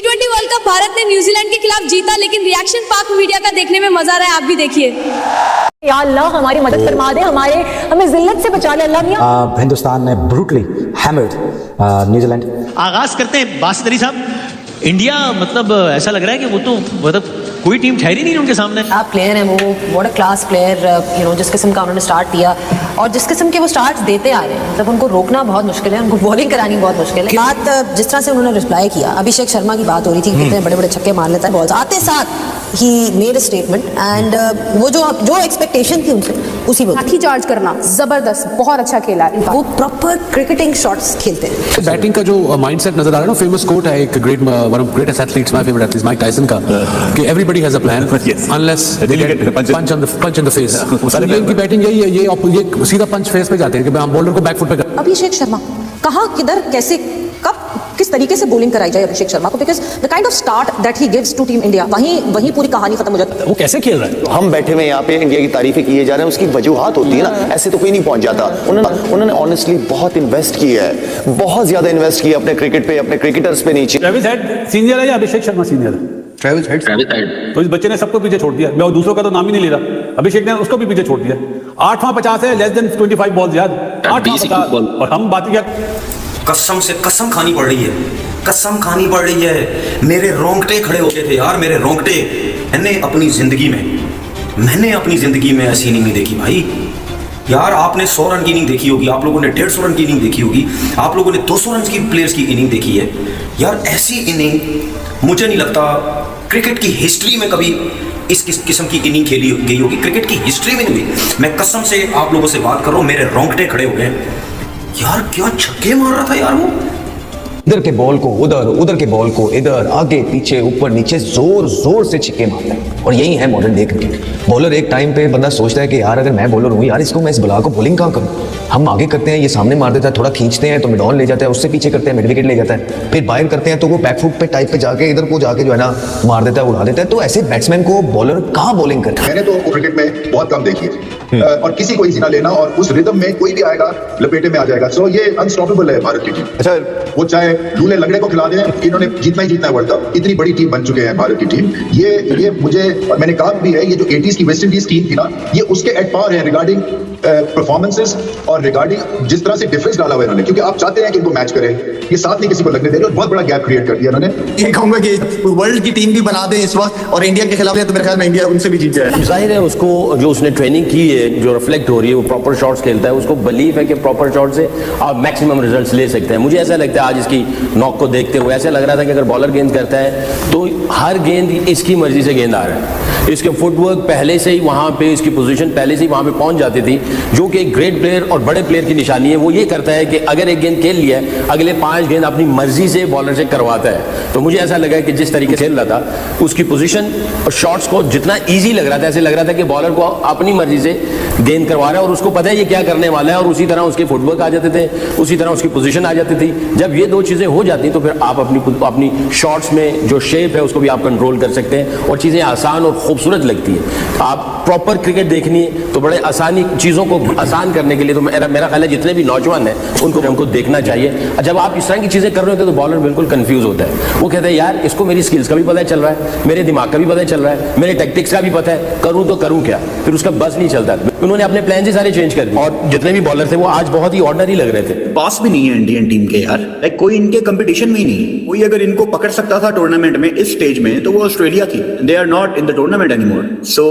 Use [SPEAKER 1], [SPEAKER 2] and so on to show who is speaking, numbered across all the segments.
[SPEAKER 1] T20 world cup Bharat ने New Zealand के खिलाफ जीता, लेकिन रिएक्शन पाक मीडिया का देखने में मजा आ रहा है। आप भी देखिए।
[SPEAKER 2] या अल्लाह हमारी मदद फरमा दे, हमें जिल्लत से बचा ले अल्लाह मियां।
[SPEAKER 3] हिंदुस्तान ने ब्रूटली हैमर्ड न्यूजीलैंड।
[SPEAKER 4] आगाज करते हैं बासित अली साहब। इंडिया मतलब ऐसा लग रहा है कि वो तो मतलब कोई टीम ठहरी नहीं उनके सामने।
[SPEAKER 2] आप प्लेयर हैं वो, व्हाट अ क्लास प्लेयर, जिस किस्म का उन्होंने स्टार्ट किया और जिस किस्म के वो स्टार्ट्स देते आ रहे हैं, मतलब उनको रोकना बहुत मुश्किल है, उनको बॉलिंग करानी बहुत मुश्किल है। बात जिस तरह से उन्होंने रिप्लाई किया, अभिषेक शर्मा की बात हो रही थी, कितने बड़े बड़े छक्के मार लेता है बॉल्स आते साथ, he made a statement and वो जो एक्सपेक्टेशन थी उनसे उसी वक्त
[SPEAKER 5] लाठी चार्ज करना जबरदस्त, बहुत अच्छा खेला है।
[SPEAKER 2] वो प्रॉपर क्रिकेटिंग शॉट्स खेलते हैं।
[SPEAKER 6] बैटिंग का जो माइंडसेट नजर आ रहा है ना, फेमस कोट है एक one of greatest athletes, my favourite athlete Mike Tyson का, कि everybody has a plan unless they get punch on the face. इनकी बैटिंग यही है, ये सीधा पंच फेस पे जाते हैं कि हम बॉलर को बैक फुट पे।
[SPEAKER 2] अभिषेक शर्मा कहाँ, किधर, कैसे, कब, किस तरीके से बॉलिंग कराई जाए अभिषेक शर्मा को, because the kind of start that he gives to team India, वहीं पूरी कहानी खत्म हो जाती है।
[SPEAKER 6] वो कैसे खेल रहा है?
[SPEAKER 7] हम बैठे हुए यहाँ पे इंडिया की तारीफें किए जा रहे हैं, उसकी वजूहात होती है ना, ऐसे तो कोई नहीं पहुंच जाता। उन्होंने ऑनेस्टली बहुत इन्वेस्ट किया है, बहुत ज्यादा इन्वेस्ट किया अपने क्रिकेट पे, अपने क्रिकेटर्स पे। नीचे
[SPEAKER 8] ट्रेविस हेड सीनियर है या अभिषेक शर्मा सीनियर है?
[SPEAKER 7] Travis head.
[SPEAKER 8] तो इस बच्चे ने सबको पीछे छोड़ दिया, मैं दूसरों का तो नाम ही नहीं ले रहा। अभिषेक ने उसको भी पीछे छोड़ दिया। 8वां 50 है, लेस देन 25 बॉल्स याद, 8वां 50 और हम बात क्या।
[SPEAKER 9] कसम से कसम खानी पड़ रही है, कसम खानी पड़ रही है। मेरे रोंगटे खड़े हो गए थे यार, मेरे रोंगटे। मैंने अपनी जिंदगी में ऐसी इनिंग नहीं देखी भाई। यार आपने 100 रन की इनिंग देखी होगी, आप लोगों ने 150 रन की इनिंग देखी होगी, आप लोगों ने 200 रन की प्लेयर्स की इनिंग देखी है। यार ऐसी इनिंग मुझे नहीं लगता क्रिकेट की हिस्ट्री में कभी इस किस्म की इनिंग खेली गई होगी, क्रिकेट की हिस्ट्री में नहीं हुई। मैं कसम से आप लोगों से बात कर रहा हूँ, मेरे रोंगटे खड़े हो गए। यार क्या छक्के मार रहा था यार वो।
[SPEAKER 7] इधर के बॉल को उधर, उधर के बॉल को इधर, आगे पीछे ऊपर नीचे जोर जोर से छक्के मारता है। और यही है मॉडर्न डे क्रिकेट। बॉलर एक टाइम पे बंदा सोचता है कि यार अगर मैं बॉलर हूँ यार, इसको मैं इस बॉलर को बॉलिंग कहाँ करूँ। हम आगे करते हैं, ये सामने मार देता है, थोड़ा खींचते हैं तो मिड ऑन ले जाता है, उससे पीछे करते हैं मिड विकेट ले जाता है, फिर बाहर करते हैं तो वो बैकफुट पे टाइप पे जाके इधर को जाके जो है ना मार देता है, उड़ा देता है। तो ऐसे बैट्समैन को बॉलर कहाँ बॉलिंग करता है?
[SPEAKER 10] मैंने तो क्रिकेट में बहुत कम देखी है और किसी को इजी ना लेना, और उस रिदम में कोई भी आएगा लपेटे में आ जाएगा। सो ये अनस्टॉपेबल है भारत की टीम। अच्छा, वो चाहे लूले लगड़े को खिला दें, इन्होंने जीतना ही जीतना है वर्ल्ड कप। इतनी बड़ी टीम बन चुके हैं भारत की टीम। ये मुझे, मैंने कहा भी है, ये जो 80s की वेस्ट इंडीज टीम थी ना, ये उसके एट पार है रिगार्डिंग परफॉर्मेंसेस और रिगार्डिंग जिस तरह से डिफरेंस डाला हुआ इन्होंने, क्योंकि आप चाहते हैं कि इनको मैच करें, ये साथ नहीं किसी को लगने दे रहे और बहुत बड़ा गैप क्रिएट कर दिया इन्होंने।
[SPEAKER 11] ये कहूंगा कि वर्ल्ड की टीम भी बना दें इस वक्त और इंडिया के खिलाफ है, तो मेरे ख्याल में इंडिया उनसे भी जीत जाए।
[SPEAKER 12] जाहिर है उसको जो उसने ट्रेनिंग की है, जो रिफ्लेक्ट हो रही है, वो प्रॉपर शॉट्स खेलता है, उसको बिलीव है कि प्रॉपर शॉट से आप मैक्सिमम रिजल्ट्स ले सकते हैं। मुझे ऐसा लगता है आज इसकी नॉक को देखते हुए ऐसा लग रहा था कि अगर बॉलर गेंद करता है तो हर गेंद इसकी मर्जी से गेंद आ रहा है। इसके फुटवर्क पहले से ही वहाँ पे, इसकी पोजीशन पहले से ही वहाँ पे पहुँच जाती थी, जो कि एक ग्रेट प्लेयर और बड़े प्लेयर की निशानी है। वो ये करता है कि अगर एक गेंद खेल लिया है, अगले 5 गेंद अपनी मर्जी से बॉलर से करवाता है। तो मुझे ऐसा लगा कि जिस तरीके से खेल रहा था, उसकी पोजीशन और शॉट्स को जितना ईजी लग रहा था, ऐसे लग रहा था कि बॉलर को अपनी मर्जी से गेंद करवा रहा है और उसको पता है ये क्या करने वाला है, और उसी तरह उसके फुटवर्क आ जाते थे, उसी तरह उसकी पोजीशन आ जाती थी। जब ये 2 चीज़ें हो जाती तो फिर आप अपनी शॉट्स में जो शेप है उसको भी आप कंट्रोल कर सकते हैं और चीज़ें आसान और खूबसूरत लगती है। आप प्रॉपर क्रिकेट देखनी है तो बड़े आसानी चीज़ों को आसान करने के लिए तो मेरा ख्याल है जितने भी नौजवान हैं उनको देखना चाहिए। जब आप इस तरह की चीज़ें कर रहे होते हैं तो बॉलर बिल्कुल कंफ्यूज होता है। वो कहता है यार इसको मेरी स्किल्स का भी पता चल रहा है, मेरे दिमाग का भी पता चल रहा है, मेरे टैक्टिक्स का भी पता है, करूँ तो करूँ क्या। फिर उसका बस नहीं चलता। उन्होंने अपने प्लान ही सारे चेंज कर दिए और जितने भी बॉलर थे वो आज बहुत ही ऑर्डिनरी लग रहे थे।
[SPEAKER 13] पास भी नहीं है इंडियन टीम के यार, लाइक कोई इनके कंपटीशन में ही नहीं। कोई अगर इनको पकड़ सकता था टूर्नामेंट में इस स्टेज में तो वो ऑस्ट्रेलिया थी। They are not in the tournament anymore. So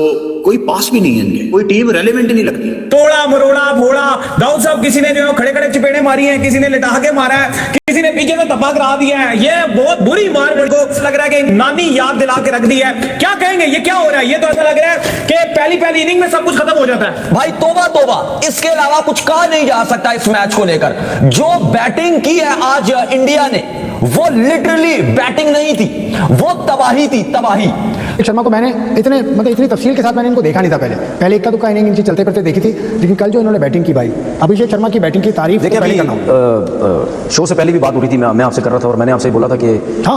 [SPEAKER 13] कोई पास भी नहीं है इनके, कोई टीम रेलेवेंट ही नहीं लगती।
[SPEAKER 14] तोड़ा मरोड़ा भोड़ा दाऊद साहब, किसी ने जो खड़े खड़े चपेड़े मारी हैं, किसी ने लिटा के मारा है, किसी ने पीछे से धब्बा करा दिया है। ये बहुत बुरी मार मेरे को लग रहा है कि नानी याद दिला के रख दी है। क्या कहेंगे, ये क्या हो रहा है? ये तो ऐसा लग रहा है कि पहली इनिंग में सब कुछ खत्म हो जाता है।
[SPEAKER 15] भाई तोबा तोबा, इसके अलावा कुछ कहा नहीं जा सकता इस मैच को लेकर। जो बैटिंग की है आज इंडिया ने, वो लिटरली बैटिंग नहीं थी, वो तबाही थी, तबाही।
[SPEAKER 3] शर्मा को मैंने इतनी तफसील के साथ मैंने इनको देखा नहीं था पहले इक्का दुक्का इनिंग इनकी चलते फिरते देखी थी, लेकिन कल जो इन्होंने बैटिंग की भाई, अभिषेक शर्मा की बैटिंग की तारीफ
[SPEAKER 6] देखिए अभी शो से पहले भी बात हो रही थी, मैं आपसे कर रहा था और मैंने आपसे बोला था कि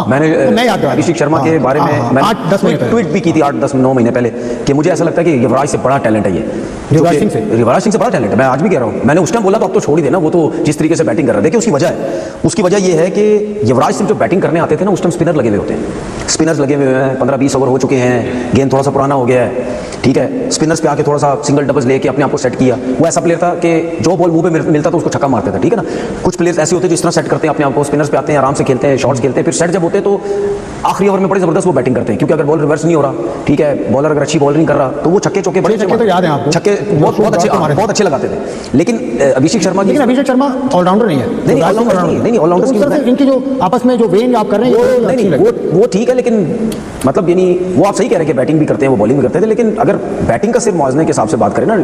[SPEAKER 6] मैंने अभिषेक शर्मा के बारे में मैंने ट्वीट भी की थी 8-10-9 महीने पहले कि मुझे ऐसा लगता है कि युवराज से बड़ा टैलेंट है ये।
[SPEAKER 3] युवराज सिंह से।
[SPEAKER 7] युवराज सिंह से बड़ा टैलेंट है, मैं आज भी कह रहा हूँ। मैंने उस टाइम बोला तो अब तो छोड़ ही देना, वो तो जिस तरीके से बैटिंग कर रहा है। देखिए उसकी वजह है, उसकी वजह ये है कि युवराज सिंह जो बैटिंग करने आते थे ना, उस टाइम स्पिनर लगे हुए होते हैं, स्पिनर्स लगे हुए हैं, 15-20 ओवर हो चुके हैं, गेंद थोड़ा सा पुराना हो गया है, ठीक है, स्पिनर्स पे आके थोड़ा सा सिंगल डबल्स लेके अपने आप को सेट किया। वो ऐसा प्लेयर था कि जो बॉल मुंह पे मिलता था उसको छक्का मारते थे, ठीक है ना। कुछ प्लेयर्स ऐसे होते हैं जिस तरह सेट करते हैं अपने आप को, स्पिनर्स पे आते हैं, आराम से खेलते हैं, शॉट्स खेलते हैं, फिर सेट जब होते हैं तो आखिरी ओवर में बड़ी जबरदस्त वो बैटिंग करते हैं, क्योंकि अगर बॉल रिवर्स नहीं हो रहा, ठीक है, बॉलर अगर अच्छी बॉल नहीं कर रहा तो वो छक्के चौके बड़े
[SPEAKER 3] छक्के तो याद है आपको,
[SPEAKER 7] छक्के बहुत अच्छे लगाते थे। लेकिन अभिषेक शर्मा
[SPEAKER 3] ऑलराउंडर नहीं है,
[SPEAKER 7] नहीं ऑलराउंडर
[SPEAKER 3] इनकी जो आपस में जो वेन आप कर रहे हैं
[SPEAKER 7] वो ठीक है, लेकिन मतलब यानी वो आप सही कह रहे हैं कि बैटिंग भी करते हैं, वो बॉलिंग भी करते थे, लेकिन अगर बैटिंग का सिर्फ मुआवजे के हिसाब से बात करें ना,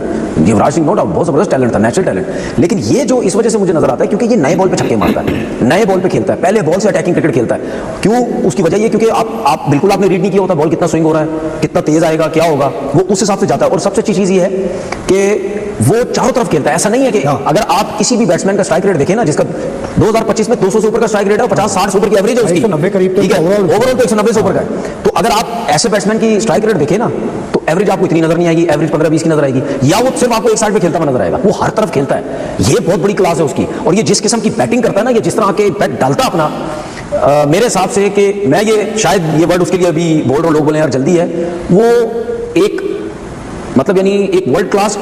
[SPEAKER 7] युवराज सिंह नो डाउट बहुत जबरदस्त टैलेंट था, नेचुरल टैलेंट। लेकिन ये जो इस वजह से मुझे नजर आता है क्योंकि ये नए बॉल पे छक्के मारता है, नए बॉल पे खेलता है, पहले बॉल से अटैकिंग क्रिकेट खेलता है। क्यों? उसकी वजह ये क्योंकि आप बिल्कुल आपने रीड नहीं किया होता बॉल कितना स्विंग हो रहा है, कितना तेज आएगा, क्या होगा, वो उस हिसाब से जाता है। और सबसे अच्छी चीज ये है कि वो चारों तरफ खेलता है। ऐसा नहीं है कि अगर आप किसी भी बैट्समैन का स्ट्राइक रेट देखें ना, जिसका 2025 में 200 से ऊपर का स्ट्राइक रेट है और 50-60 से ऊपर की एवरेज है उसकी,
[SPEAKER 3] 190 करीब,
[SPEAKER 7] ठीक है, ओवरऑल तो 190 से ऊपर का है। तो अगर आप ऐसे बैट्समैन की स्ट्राइक रेट देखें ना तो एवरेज आपको इतनी नजर नहीं आएगी, एवरेज 15-20 की नजर आएगी, या वो सिर्फ आपको एक साइड पे खेलता हुआ नजर आएगा। वो हर तरफ खेलता है, ये बहुत बड़ी क्लास है उसकी। और ये जिस किस्म की बैटिंग करता है ना, ये जिस तरह आके बैट डालता अपना, मेरे हिसाब से कि मैं ये शायद ये वर्ड उसके लिए अभी बोल रहा हूं, लोग बोले यार जल्दी है, वो एक मतलब यानी एक वर्ल्ड क्लास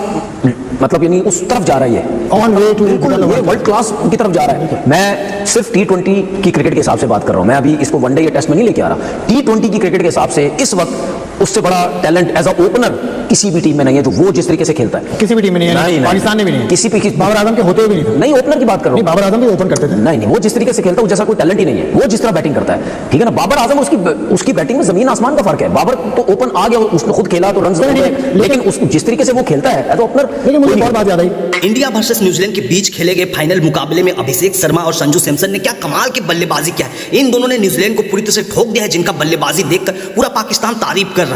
[SPEAKER 7] मतलब यानी उस तरफ जा रहा है, on way to world class की तरफ जा रहा है। मैं सिर्फ T20 की क्रिकेट के हिसाब से बात कर रहा हूं, मैं अभी इसको वनडे या टेस्ट में नहीं लेके आ रहा। T20 की क्रिकेट के हिसाब से इस वक्त उससे बड़ा टैलेंट एज अ ओपनर किसी भी टीम में नहीं है, जो वो जिस तरीके से खेलता है।
[SPEAKER 3] किसी भी टीम में नहीं है, पाकिस्तान में भी नहीं,
[SPEAKER 7] किसी भी
[SPEAKER 3] बाबर आजम के होते हुए भी नहीं।
[SPEAKER 7] नहीं, ओपनर की बात कर रहा हूं,
[SPEAKER 3] बाबर आजम भी ओपन करते थे।
[SPEAKER 7] नहीं, वो जिस तरीके से खेलता है जैसा कोई टैलेंट ही नहीं है, वो जिस तरह बैटिंग करता है, ठीक है ना। बाबर आजम उसकी बैटिंग में जमीन आसमान का फर्क है। बाबर तो ओपन आ गया, उसने खुद खेला तो रन, लेकिन उसको जिस तरीके से वो खेलता है एज ओपनर।
[SPEAKER 3] लेकिन मुझे बहुत बात याद आई,
[SPEAKER 16] इंडिया वर्सेस न्यूजीलैंड के बीच खेले गए फाइनल मुकाबले में अभिषेक शर्मा और संजू सैमसन ने क्या कमाल की बल्लेबाजी किया है। इन दोनों ने न्यूजीलैंड को पूरी तरह से ठोक दिया है, जिनका बल्लेबाजी देखकर पूरा पाकिस्तान तारीफ कर रहा है।